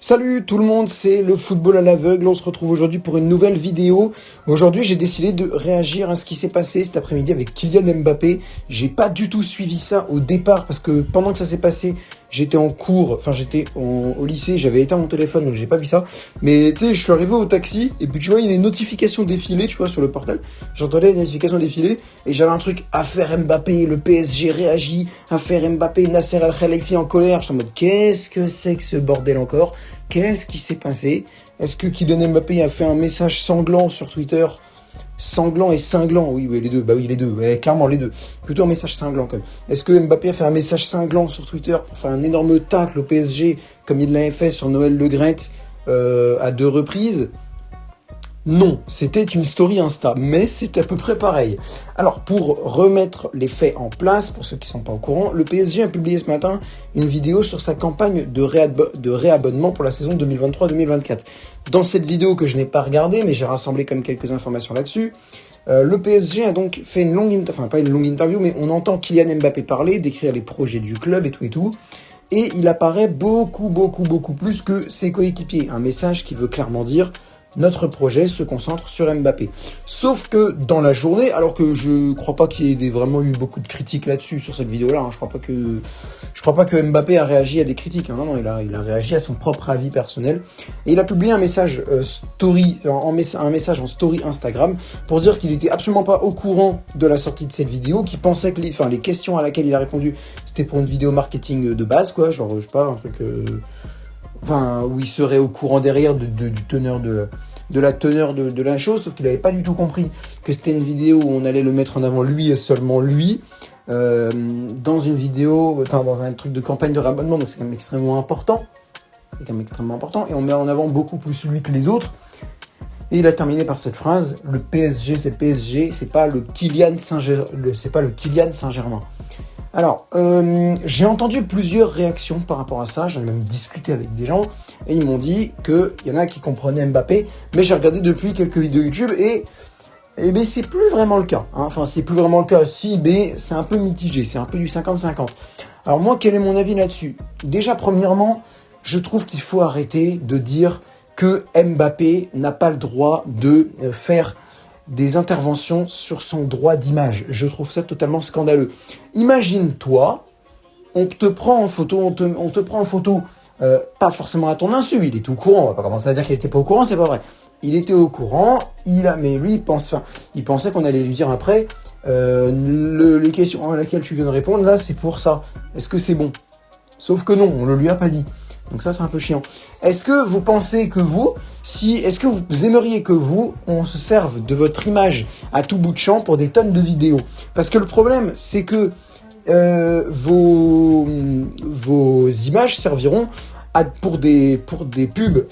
Salut tout le monde, c'est le football à l'aveugle. On se retrouve aujourd'hui pour une nouvelle vidéo. Aujourd'hui, j'ai décidé de réagir à ce qui s'est passé cet après-midi avec Kylian Mbappé. J'ai pas du tout suivi ça au départ parce que pendant que ça s'est passé, j'étais en cours, enfin j'étais au lycée, j'avais éteint mon téléphone donc j'ai pas vu ça. Mais tu sais, je suis arrivé au taxi et puis tu vois, il y a les notifications défiler, tu vois, sur le portable. J'entendais les notifications défiler et j'avais un truc, affaire Mbappé, le PSG réagit, affaire Mbappé, Nasser Al-Khelaifi en colère. J'étais en mode, qu'est-ce que c'est que ce bordel encore? Qu'est-ce qui s'est passé? Est-ce que Kylian Mbappé a fait un message sanglant sur Twitter? Sanglant et cinglant, oui, les deux, bah oui, les deux, ouais, clairement les deux. Plutôt un message cinglant quand même. Est-ce que Mbappé a fait un message cinglant sur Twitter pour faire un énorme tacle au PSG, comme il l'avait fait sur Noël Le Graët à 2 reprises? Non, c'était une story Insta, mais c'est à peu près pareil. Alors, pour remettre les faits en place, pour ceux qui ne sont pas au courant, le PSG a publié ce matin une vidéo sur sa campagne de réabonnement pour la saison 2023-2024. Dans cette vidéo que je n'ai pas regardée, mais j'ai rassemblé comme quelques informations là-dessus, le PSG a donc fait une longue interview, enfin pas une longue interview, mais on entend Kylian Mbappé parler, décrire les projets du club et tout et tout. Et il apparaît beaucoup plus que ses coéquipiers. Un message qui veut clairement dire: notre projet se concentre sur Mbappé. Sauf que dans la journée, alors que je crois pas qu'il y ait vraiment eu beaucoup de critiques là-dessus, sur cette vidéo-là, hein, je crois pas que Mbappé a réagi à des critiques, hein, non, il a réagi à son propre avis personnel. Et il a publié un message un message en story Instagram pour dire qu'il était absolument pas au courant de la sortie de cette vidéo, qu'il pensait que les questions à laquelle il a répondu, c'était pour une vidéo marketing de base, quoi, genre, je sais pas, un truc... où il serait au courant derrière de la teneur de la chose, sauf qu'il n'avait pas du tout compris que c'était une vidéo où on allait le mettre en avant lui et seulement lui, dans une vidéo, dans un truc de campagne de rabonnement, donc c'est quand même extrêmement important. Et on met en avant beaucoup plus lui que les autres. Et il a terminé par cette phrase: le PSG, c'est le PSG, c'est pas le Kylian Saint-Germain. Alors, j'ai entendu plusieurs réactions par rapport à ça, j'en ai même discuté avec des gens, et ils m'ont dit qu'il y en a qui comprenaient Mbappé, mais j'ai regardé depuis quelques vidéos YouTube, et ben, c'est plus vraiment le cas. Hein. Enfin, c'est plus vraiment le cas, si, mais c'est un peu mitigé, c'est un peu du 50-50. Alors moi, quel est mon avis là-dessus? Déjà, premièrement, je trouve qu'il faut arrêter de dire que Mbappé n'a pas le droit de faire des interventions sur son droit d'image. Je trouve ça totalement scandaleux. Imagine-toi, on te prend en photo, pas forcément à ton insu, il était au courant, on va pas commencer à dire qu'il était pas au courant, c'est pas vrai. Il était au courant, mais lui, il pensait qu'on allait lui dire après, les questions à laquelle tu viens de répondre, là, c'est pour ça. Est-ce que c'est bon? Sauf que non, on ne lui a pas dit. Donc ça, c'est un peu chiant. Est-ce que vous pensez que est-ce que vous aimeriez que on se serve de votre image à tout bout de champ pour des tonnes de vidéos? Parce que le problème, c'est que vos images serviront pour des pubs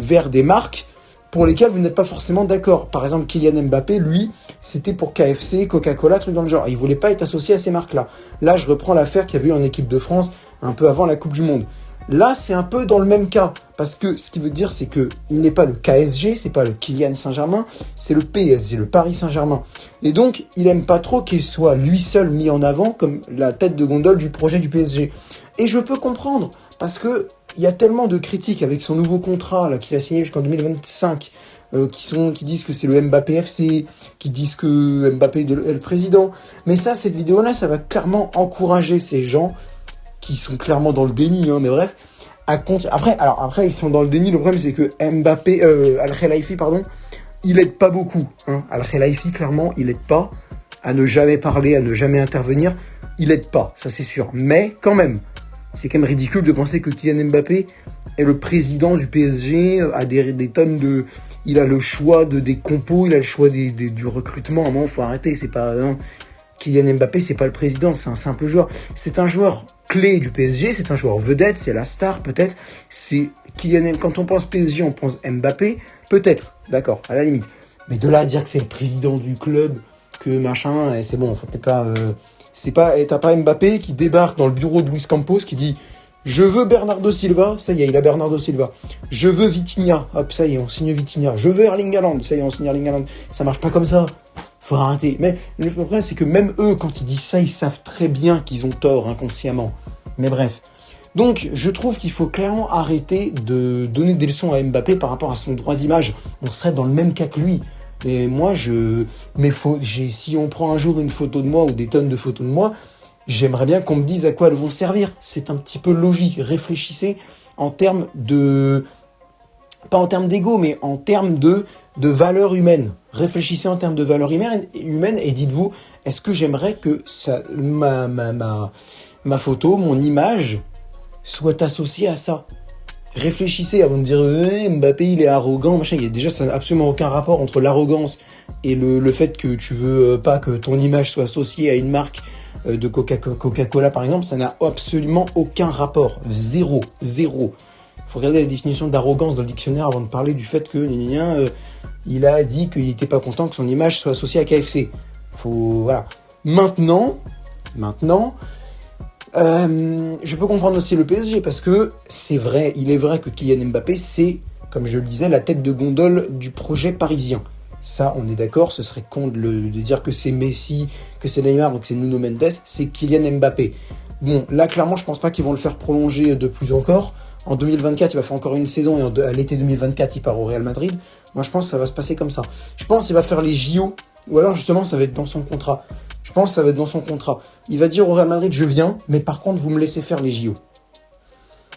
vers des marques pour lesquelles vous n'êtes pas forcément d'accord. Par exemple, Kylian Mbappé, lui, c'était pour KFC, Coca-Cola, truc dans le genre. Il voulait pas être associé à ces marques-là. Là, je reprends l'affaire qu'il y avait eu en équipe de France un peu avant la Coupe du Monde. Là, c'est un peu dans le même cas. Parce que ce qui veut dire, c'est que il n'est pas le KSG, c'est pas le Kylian Saint-Germain, c'est le PSG, le Paris Saint-Germain. Et donc, il aime pas trop qu'il soit lui seul mis en avant comme la tête de gondole du projet du PSG. Et je peux comprendre, parce que il y a tellement de critiques avec son nouveau contrat là qu'il a signé jusqu'en 2025, qui disent que c'est le Mbappé FC, qui disent que Mbappé est le président. Mais ça, cette vidéo-là, ça va clairement encourager ces gens qui sont clairement dans le déni, hein, mais bref. Après, ils sont dans le déni. Le problème, c'est que Mbappé, Al-Khelaifi, il aide pas beaucoup. Hein. Al-Khelaifi, clairement, il aide pas à ne jamais parler, à ne jamais intervenir. Il aide pas, ça c'est sûr. Mais quand même, c'est quand même ridicule de penser que Kylian Mbappé est le président du PSG, a des tonnes de... Il a le choix des compos, il a le choix du recrutement. À un moment, faut arrêter. C'est pas... Non. Kylian Mbappé, c'est pas le président, c'est un simple joueur. C'est un joueur clé du PSG, c'est un joueur vedette, c'est la star peut-être. C'est Kylian. Quand on pense PSG, on pense Mbappé, peut-être, d'accord, à la limite. Mais de là à dire que c'est le président du club, que machin, et c'est bon, faut peut-être pas... T'as pas Mbappé qui débarque dans le bureau de Luis Campos qui dit: je veux Bernardo Silva, ça y est, il a Bernardo Silva. Je veux Vitinha, hop, ça y est, on signe Vitinha. Je veux Erling Haaland, ça y est, on signe Erling Haaland. Ça marche pas comme ça. Faut arrêter. Mais le problème, c'est que même eux, quand ils disent ça, ils savent très bien qu'ils ont tort inconsciemment. Mais bref. Donc, je trouve qu'il faut clairement arrêter de donner des leçons à Mbappé par rapport à son droit d'image. On serait dans le même cas que lui. Et moi, si on prend un jour une photo de moi ou des tonnes de photos de moi, j'aimerais bien qu'on me dise à quoi elles vont servir. C'est un petit peu logique. Réfléchissez en termes de... Pas en termes d'ego, mais en termes de valeur humaine. Réfléchissez en termes de valeur humaine et dites-vous, est-ce que j'aimerais que ma photo, mon image, soit associée à ça? Réfléchissez avant de dire Mbappé il est arrogant, machin. Déjà, ça n'a absolument aucun rapport entre l'arrogance et le fait que tu veux pas que ton image soit associée à une marque de Coca-Cola par exemple. Ça n'a absolument aucun rapport. Zéro. Faut regarder la définition d'arrogance dans le dictionnaire avant de parler du fait que il a dit qu'il n'était pas content que son image soit associée à KFC. Voilà. Maintenant, je peux comprendre aussi le PSG parce que il est vrai que Kylian Mbappé, c'est, comme je le disais, la tête de gondole du projet parisien. Ça, on est d'accord, ce serait con de dire que c'est Messi, que c'est Neymar, donc c'est Nuno Mendes, c'est Kylian Mbappé. Bon, là, clairement, je pense pas qu'ils vont le faire prolonger de plus encore. En 2024, il va faire encore une saison et à l'été 2024, il part au Real Madrid. Moi, je pense que ça va se passer comme ça. Je pense qu'il va faire les JO, ou alors justement, ça va être dans son contrat. Je pense que ça va être dans son contrat. Il va dire au Real Madrid, je viens, mais par contre, vous me laissez faire les JO.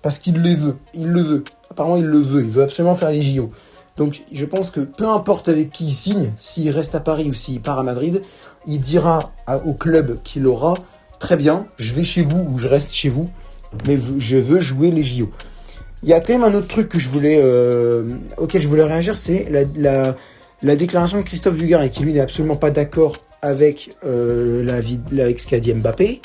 Parce qu'il le veut. Il le veut. Apparemment, il le veut. Il veut absolument faire les JO. Donc, je pense que peu importe avec qui il signe, s'il reste à Paris ou s'il part à Madrid, il dira au club qu'il aura, très bien, je vais chez vous ou je reste chez vous, mais je veux jouer les JO. Il y a quand même un autre truc que auquel je voulais réagir, c'est la déclaration de Christophe Dugarry, qui lui n'est absolument pas d'accord avec avec ce qu'a dit Mbappé.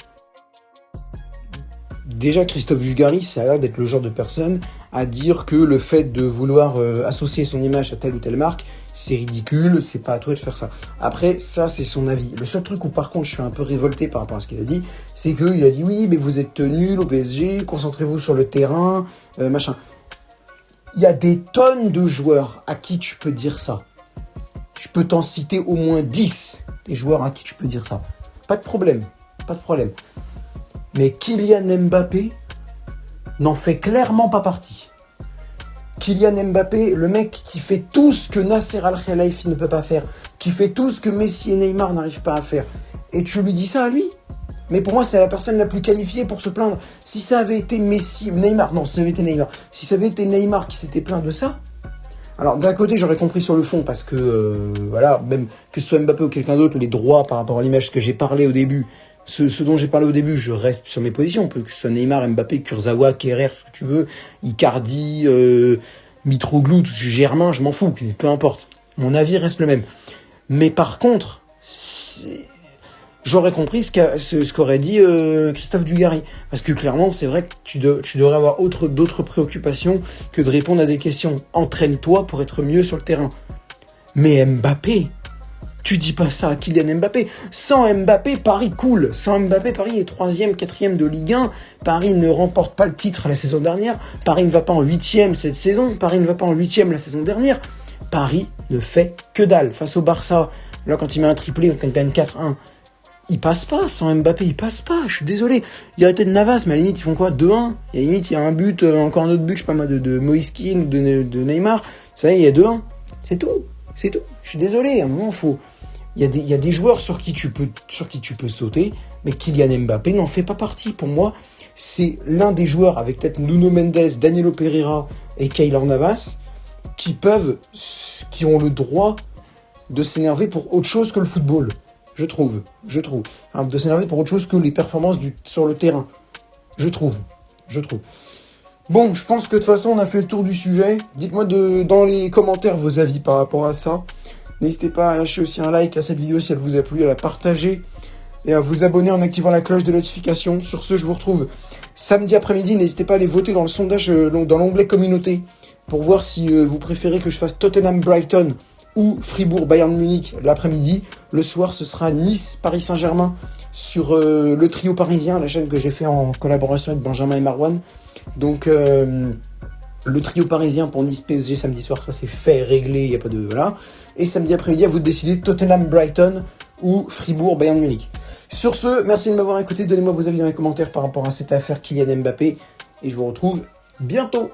Déjà, Christophe Dugarry, ça a l'air d'être le genre de personne à dire que le fait de vouloir associer son image à telle ou telle marque, c'est ridicule, c'est pas à toi de faire ça. Après, ça, c'est son avis. Le seul truc où, par contre, je suis un peu révolté par rapport à ce qu'il a dit, c'est qu'il a dit, oui, mais vous êtes nuls au PSG, concentrez-vous sur le terrain, machin. Il y a des tonnes de joueurs à qui tu peux dire ça. Je peux t'en citer au moins 10 des joueurs à qui tu peux dire ça. Pas de problème. Mais Kylian Mbappé n'en fait clairement pas partie. Kylian Mbappé, le mec qui fait tout ce que Nasser Al-Khelaifi ne peut pas faire, qui fait tout ce que Messi et Neymar n'arrivent pas à faire, et tu lui dis ça à lui? Mais pour moi, c'est la personne la plus qualifiée pour se plaindre. Si ça avait été Messi, Neymar, non, si ça avait été Neymar, si ça avait été Neymar qui s'était plaint de ça, alors d'un côté, j'aurais compris sur le fond, parce que, voilà, même que ce soit Mbappé ou quelqu'un d'autre, les droits par rapport à l'image que j'ai parlé au début, ce dont j'ai parlé au début, je reste sur mes positions, que ce soit Neymar, Mbappé, Kurzawa, Kerrer, ce que tu veux, Icardi, Mitroglou, Germain, je m'en fous, peu importe. Mon avis reste le même. Mais par contre, j'aurais compris ce qu'aurait dit Christophe Dugarry. Parce que clairement, c'est vrai que tu devrais avoir d'autres préoccupations que de répondre à des questions. Entraîne-toi pour être mieux sur le terrain. Mais Mbappé, tu dis pas ça à Kylian Mbappé. Sans Mbappé, Paris coule. Sans Mbappé, Paris est 3e, 4e de Ligue 1. Paris ne remporte pas le titre la saison dernière. Paris ne va pas en 8e cette saison. Paris ne va pas en 8e la saison dernière. Paris ne fait que dalle. Face au Barça, là, quand il met un triplé, quand il gagne 4-1, il passe pas. Sans Mbappé, il passe pas. Je suis désolé. Il y a peut-être Navas, mais à la limite, ils font quoi? 2-1. Et à la limite, il y a un but, encore un autre but, je sais pas moi, de Moïse Kean ou de Neymar. Ça y est, il y a 2-1. C'est tout. Je suis désolé. À un moment, il y a des joueurs sur qui tu peux sauter, mais Kylian Mbappé n'en fait pas partie. Pour moi, c'est l'un des joueurs, avec peut-être Nuno Mendes, Danilo Pereira et Keylor Navas, qui ont le droit de s'énerver pour autre chose que le football. Je trouve. Enfin, de s'énerver pour autre chose que les performances sur le terrain. Je trouve. Bon, je pense que de toute façon, on a fait le tour du sujet. Dites-moi dans les commentaires vos avis par rapport à ça. N'hésitez pas à lâcher aussi un like à cette vidéo si elle vous a plu, à la partager et à vous abonner en activant la cloche de notification. Sur ce, je vous retrouve samedi après-midi. N'hésitez pas à aller voter dans le sondage, dans l'onglet communauté, pour voir si vous préférez que je fasse Tottenham-Brighton ou Fribourg-Bayern Munich l'après-midi. Le soir, ce sera Nice-Paris Saint-Germain sur le trio parisien, la chaîne que j'ai fait en collaboration avec Benjamin et Marwan. Donc, le trio parisien pour Nice-PSG samedi soir, ça c'est fait, réglé, il n'y a pas de... Voilà. Et samedi après-midi, à vous de décider Tottenham-Brighton ou Fribourg-Bayern Munich. Sur ce, merci de m'avoir écouté. Donnez-moi vos avis dans les commentaires par rapport à cette affaire Kylian Mbappé. et je vous retrouve bientôt.